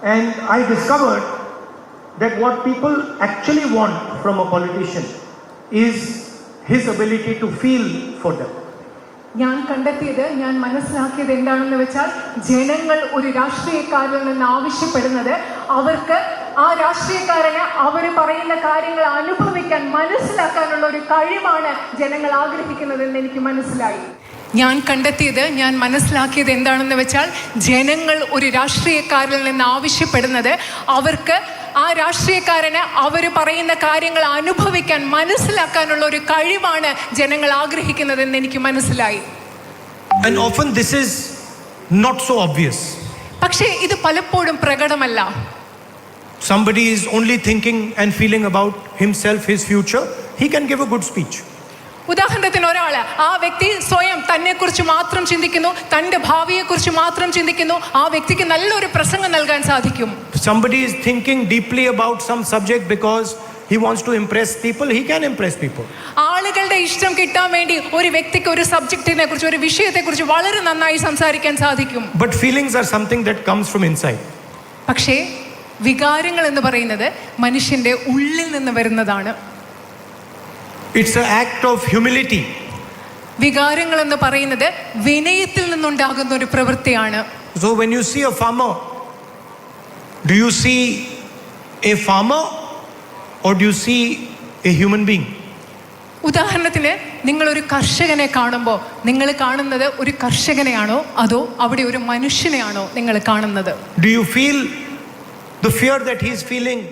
And I discovered that what people actually want from a politician is his ability to feel for them. ഞാൻ കണ്ടെത്തിയത്, ഞാൻ മനസ്സിലാക്കിയത് എന്താണെന്ന് വെച്ചാൽ, ജനങ്ങൾ ഒരു രാഷ്ട്രീയക്കാരിൽ നിന്ന് ആവശ്യപ്പെടുന്നത് അവർക്ക് ആ രാഷ്ട്രീയക്കാരന് അവർ പറയുന്ന കാര്യങ്ങൾ അനുഭവിക്കാൻ, മനസ്സിലാക്കാനുള്ള ഒരു കഴിവാണ് ജനങ്ങൾ ആഗ്രഹിക്കുന്നതെന്ന് എനിക്ക് മനസ്സിലായി. ഞാൻ കണ്ടെത്തിയത്, ഞാൻ മനസ്സിലാക്കിയത് എന്താണെന്ന് വെച്ചാൽ, ജനങ്ങൾ ഒരു രാഷ്ട്രീയക്കാരിൽ നിന്ന് ആവശ്യപ്പെടുന്നത് അവർക്ക് ആ രാഷ്ട്രീയക്കാരന് അവർ പറയുന്ന കാര്യങ്ങൾ അനുഭവിക്കാൻ, മനസ്സിലാക്കാനുള്ള ഒരു കഴിവാണ് ജനങ്ങൾ ആഗ്രഹിക്കുന്നതെന്ന് എനിക്ക് മനസ്സിലായി. And often this is not so obvious. പക്ഷേ ഇത് പലപ്പോഴും പ്രകടമല്ല. Somebody is only thinking and feeling about himself, his future. He can give a good speech. ഉദാഹരണത്തിന് ഒരാള്, ആ വ്യക്തി സ്വയം തന്നെക്കുറിച്ച് മാത്രം ചിന്തിക്കുന്നു, തൻ്റെ ഭാവിയെക്കുറിച്ച് മാത്രം ചിന്തിക്കുന്നു, ആ വ്യക്തിക്ക് നല്ലൊരു പ്രസംഗം നൽകാൻ സാധിക്കും. Somebody is thinking deeply about some subject because he wants to impress people. He can impress people. ആളുകളുടെ ഇഷ്ടം കിട്ടാൻ വേണ്ടി ഒരു വ്യക്തിക്ക് ഒരു സബ്ജക്റ്റിനെ കുറിച്ച്, ഒരു വിഷയത്തെക്കുറിച്ച് വളരെ നന്നായി സംസാരിക്കാൻ സാധിക്കും. But feelings are something that comes from inside. പക്ഷേ വികാരങ്ങൾ എന്ന് പറയുന്നത് മനുഷ്യന്റെ ഉള്ളിൽ നിന്ന് വരുന്നതാണ്. It's an act of humility. വികാരങ്ങൾ എന്ന് പറയുന്നത് വിനയത്തിൽ നിന്നുണ്ടാകുന്ന ഒരു പ്രവൃത്തിയാണ്. So when you see a farmer, do you see a farmer or do you see a human being? ഉദാഹരണത്തിന്, നിങ്ങളൊരു കർഷകനെ കാണുമ്പോൾ നിങ്ങൾ കാണുന്നത് ഒരു കർഷകനെയാണോ അതോ അവിടെ ഒരു മനുഷ്യനെയാണോ നിങ്ങൾ കാണുന്നത്? Do you feel the fear that he is feeling